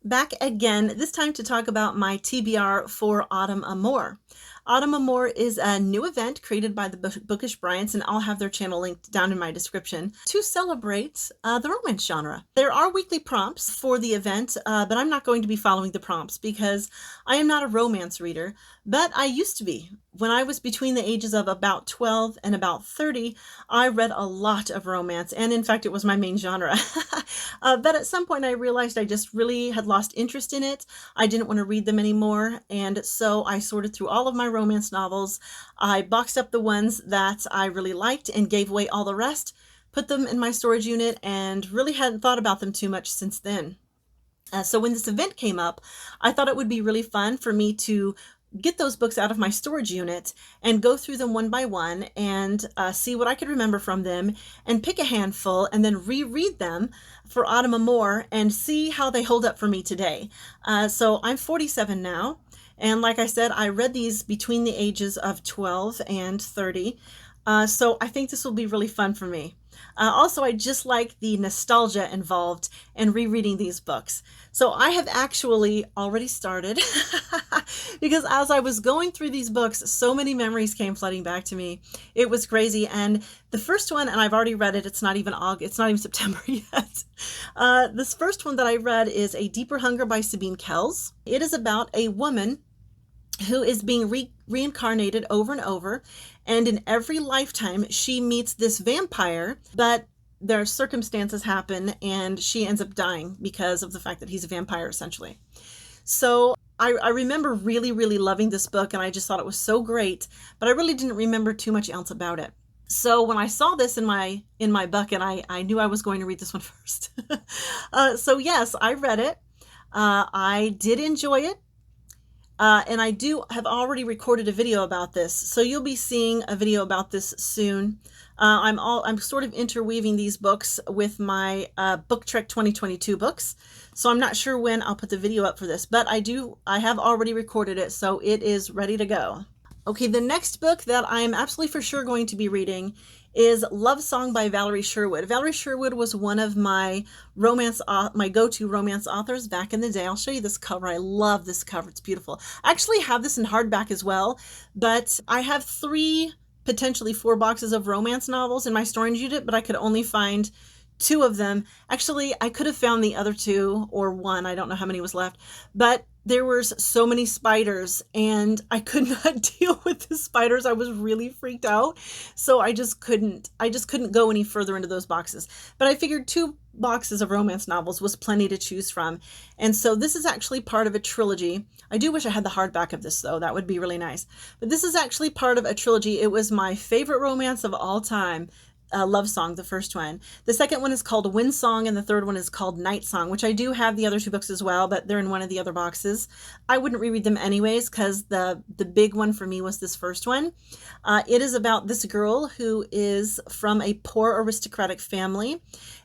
Back again, this time to talk about my TBR for Autumn Amour. Autumn Amour is a new event created by the Bookish Bryants, and I'll have their channel linked down in my description, to celebrate the romance genre. There are weekly prompts for the event, but I'm not going to be following the prompts because I am not a romance reader, but I used to be. When I was between the ages of about 12 and about 30, I read a lot of romance, and in fact, it was my main genre. But at some point, I realized I just really had lost interest in it. I didn't want to read them anymore, and so I sorted through all of my romance novels. I boxed up the ones that I really liked and gave away all the rest, put them in my storage unit, and really hadn't thought about them too much since then. So when this event came up, I thought it would be really fun for me to get those books out of my storage unit and go through them one by one and see what I could remember from them and pick a handful and then reread them for Autumn Amour and see how they hold up for me today. So I'm 47 now. And like I said, I read these between the ages of 12 and 30. So I think this will be really fun for me. Also, I just like the nostalgia involved in rereading these books. So I have actually already started because as I was going through these books, so many memories came flooding back to me. It was crazy. And the first one, and I've already read it, it's not even August, it's not even September yet. This first one that I read is A Deeper Hunger by Sabine Kells. It is about a woman who is being reincarnated over and over, and in every lifetime she meets this vampire, but their circumstances happen and she ends up dying because of the fact that he's a vampire, essentially. So I remember really, really loving this book, and I just thought it was so great, but I really didn't remember too much else about it. So when I saw this in my bucket, I knew I was going to read this one first. So yes, I read it. I did enjoy it. And I have already recorded a video about this, so you'll be seeing a video about this soon. I'm sort of interweaving these books with my Book Trek 2022 books, so I'm not sure when I'll put the video up for this, but I have already recorded it, so it is ready to go. Okay, the next book that I am absolutely for sure going to be reading is Love Song by Valerie Sherwood. Valerie Sherwood was one of my go-to romance authors back in the day. I'll show you this cover. I love this cover. It's beautiful. I actually have this in hardback as well, but I have potentially 4 boxes of romance novels in my storage unit, but I could only find 2 of them. Actually, I could have found the other 2 or 1. I don't know how many was left, but there were so many spiders and I could not deal with the spiders. I was really freaked out. So I just couldn't go any further into those boxes. But I figured 2 boxes of romance novels was plenty to choose from. And so this is actually part of a trilogy. I do wish I had the hardback of this though. That would be really nice. But this is actually part of a trilogy. It was my favorite romance of all time. Love Song, the first one. The second one is called Wind Song, and the third one is called Night Song, which I do have the other 2 books as well, but they're in one of the other boxes. I wouldn't reread them anyways because the big one for me was this first one. It is about this girl who is from a poor aristocratic family,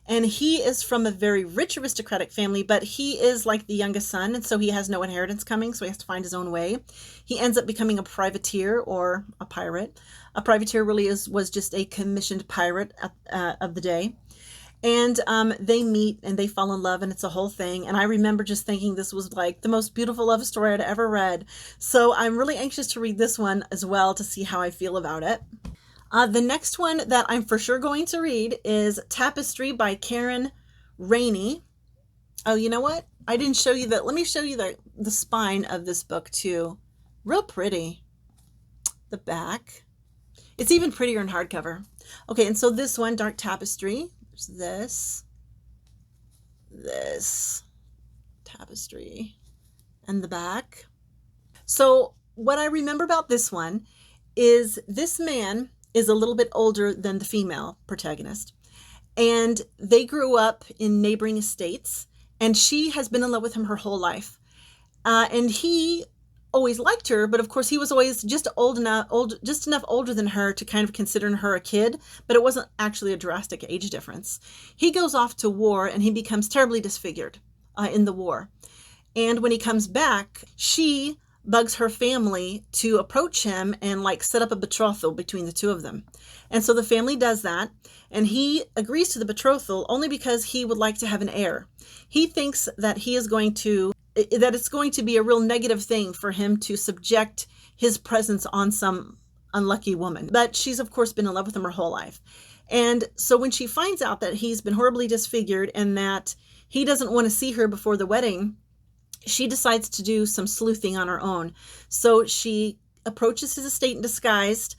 and he is from a very rich aristocratic family, but he is like the youngest son, and so he has no inheritance coming, so he has to find his own way. He ends up becoming a privateer or a pirate. A privateer really was just a commissioned pirate of the day. And they meet and they fall in love, and it's a whole thing. And I remember just thinking this was like the most beautiful love story I'd ever read. So I'm really anxious to read this one as well to see how I feel about it. The next one that I'm for sure going to read is Tapestry by Karen Rainey. Oh, you know what? I didn't show you that. Let me show you the spine of this book too. Real pretty. The back. It's even prettier in hardcover. Okay, and so this one, Dark Tapestry. There's this tapestry, and the back. So what I remember about this one is this man is a little bit older than the female protagonist, and they grew up in neighboring estates, and she has been in love with him her whole life. And he always liked her, but of course he was always just enough older than her to kind of consider her a kid, but it wasn't actually a drastic age difference. He goes off to war and he becomes terribly disfigured in the war. And when he comes back, she bugs her family to approach him and like set up a betrothal between the two of them. And so the family does that, and he agrees to the betrothal only because he would like to have an heir. He thinks that it's going to be a real negative thing for him to subject his presence on some unlucky woman. But she's of course been in love with him her whole life. And so when she finds out that he's been horribly disfigured and that he doesn't want to see her before the wedding, she decides to do some sleuthing on her own. So she approaches his estate in disguise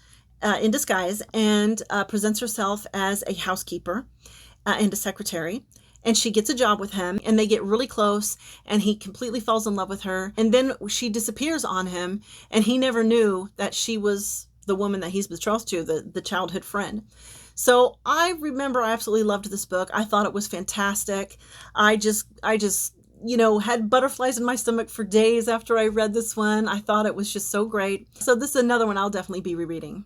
and presents herself as a housekeeper and a secretary. And she gets a job with him, and they get really close, and he completely falls in love with her. And then she disappears on him, and he never knew that she was the woman that he's betrothed to, the childhood friend. So I remember I absolutely loved this book. I thought it was fantastic. I just had butterflies in my stomach for days after I read this one. I thought it was just so great. So this is another one I'll definitely be rereading.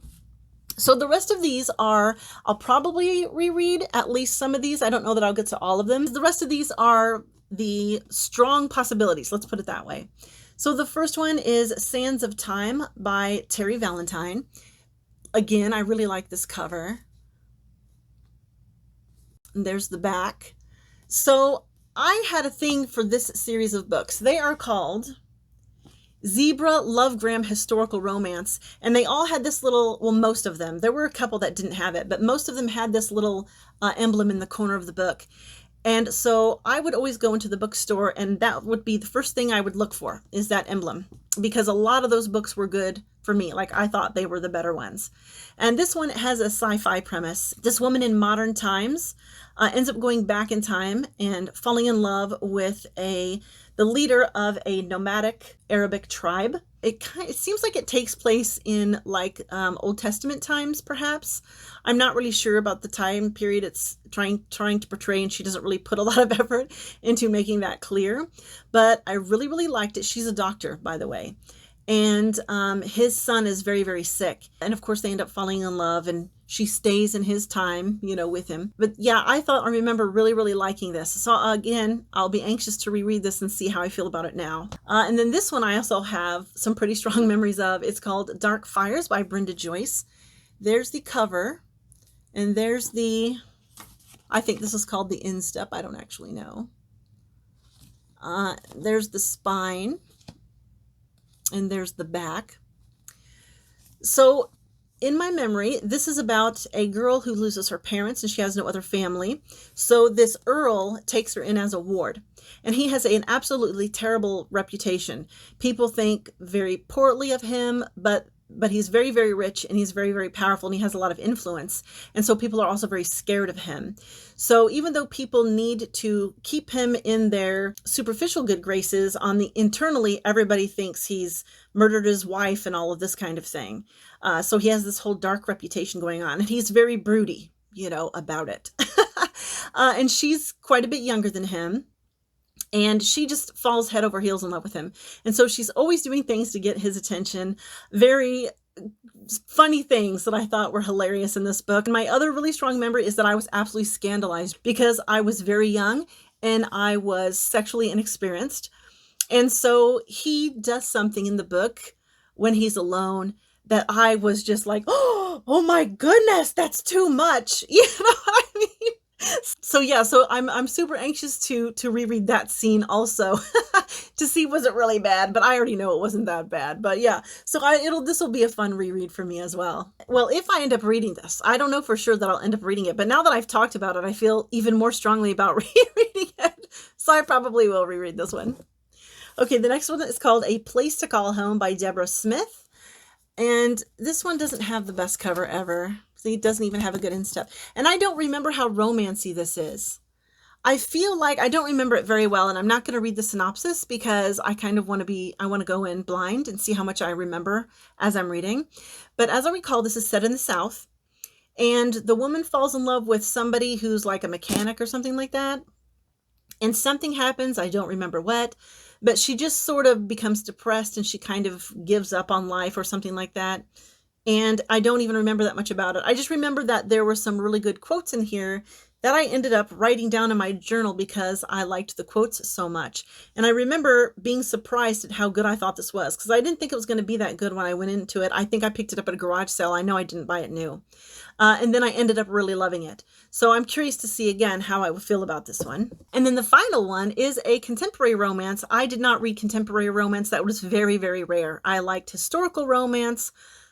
So the rest of these I'll probably reread at least some of these. I don't know that I'll get to all of them. The rest of these are the strong possibilities, let's put it that way. So the first one is Sands of Time by Terry Valentine. Again, I really like this cover. And there's the back. So I had a thing for this series of books. They are called Zebra Lovegram Historical Romance, and they all had this little, well, most of them. There were a couple that didn't have it, but most of them had this little emblem in the corner of the book. And so I would always go into the bookstore, and that would be the first thing I would look for, is that emblem, because a lot of those books were good for me. Like, I thought they were the better ones. And this one has a sci-fi premise. This woman in modern times ends up going back in time and falling in love with the leader of a nomadic Arabic tribe. It seems like it takes place in like Old Testament times, perhaps. I'm not really sure about the time period it's trying to portray, and she doesn't really put a lot of effort into making that clear. But I really, really liked it. She's a doctor, by the way. And his son is very, very sick. And of course, they end up falling in love, and she stays in his time, with him. But yeah, I remember really, really liking this. So again, I'll be anxious to reread this and see how I feel about it now. And then this one I also have some pretty strong memories of. It's called Dark Fires by Brenda Joyce. There's the cover, and there's I think this is called the instep. I don't actually know. There's the spine. And there's the back. So in my memory, this is about a girl who loses her parents and she has no other family. So this Earl takes her in as a ward, and he has an absolutely terrible reputation. People think very poorly of him, but he's very, very rich, and he's very, very powerful, and he has a lot of influence. And so people are also very scared of him. So even though people need to keep him in their superficial good graces, internally, everybody thinks he's murdered his wife and all of this kind of thing. So he has this whole dark reputation going on, and he's very broody, about it. And she's quite a bit younger than him. And she just falls head over heels in love with him. And so she's always doing things to get his attention. Very funny things that I thought were hilarious in this book. And my other really strong memory is that I was absolutely scandalized because I was very young and I was sexually inexperienced. And so he does something in the book when he's alone that I was just like, oh my goodness, that's too much. You know what I mean? So I'm super anxious to reread that scene also to see, was it really bad? But I already know it wasn't that bad. But yeah, so this will be a fun reread for me as well. Well, if I end up reading this, I don't know for sure that I'll end up reading it, but now that I've talked about it, I feel even more strongly about rereading it. So I probably will reread this one. Okay, the next one is called A Place to Call Home by Deborah Smith. And this one doesn't have the best cover ever. See, it doesn't even have a good instep. And I don't remember how romancy this is. I feel like I don't remember it very well, and I'm not going to read the synopsis because I kind of want to go in blind and see how much I remember as I'm reading. But as I recall, this is set in the South, and the woman falls in love with somebody who's like a mechanic or something like that. And something happens, I don't remember what, but she just sort of becomes depressed and she kind of gives up on life or something like that. And I don't even remember that much about it. I just remember that there were some really good quotes in here that I ended up writing down in my journal because I liked the quotes so much. And I remember being surprised at how good I thought this was, because I didn't think it was going to be that good when I went into it. I think I picked it up at a garage sale. I know I didn't buy it new. And then I ended up really loving it. So I'm curious to see again how I would feel about this one. And then the final one is a contemporary romance. I did not read contemporary romance. That was very, very rare. I liked historical romance,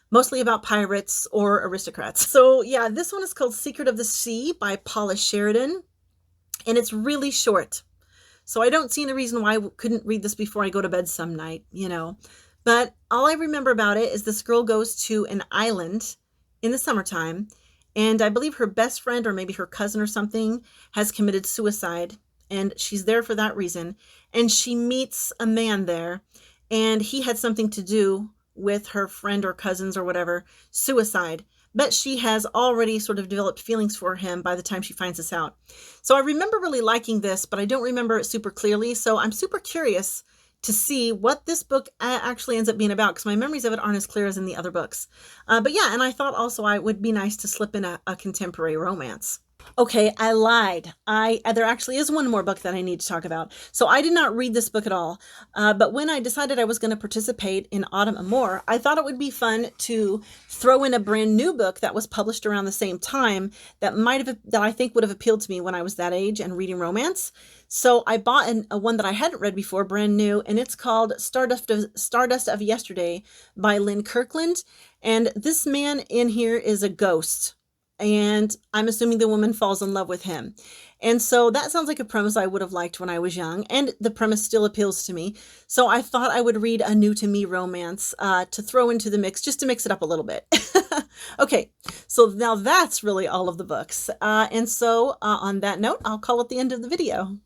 mostly about pirates or aristocrats. So yeah, this one is called Secret of the Sea by Paula Sheridan, and it's really short. So I don't see any reason why I couldn't read this before I go to bed some night, But all I remember about it is this girl goes to an island in the summertime, and I believe her best friend or maybe her cousin or something has committed suicide, and she's there for that reason. And she meets a man there, and he had something to do with her friend or cousins or whatever suicide, but she has already sort of developed feelings for him by the time she finds this out. So I remember really liking this, but I don't remember it super clearly. So I'm super curious to see what this book actually ends up being about, because my memories of it aren't as clear as in the other books. But yeah, and I thought also it would be nice to slip in a contemporary romance. Okay, I lied. There actually is one more book that I need to talk about. So I did not read this book at all. But when I decided I was going to participate in Autumn Amour, I thought it would be fun to throw in a brand new book that was published around the same time that I think would have appealed to me when I was that age and reading romance. So I bought a one that I hadn't read before, brand new, and it's called Stardust of Yesterday by Lynn Kirkland. And this man in here is a ghost, and I'm assuming the woman falls in love with him. And so that sounds like a premise I would have liked when I was young, and the premise still appeals to me. So I thought I would read a new to me romance to throw into the mix, just to mix it up a little bit. Okay, so now that's really all of the books. And so on that note, I'll call it the end of the video.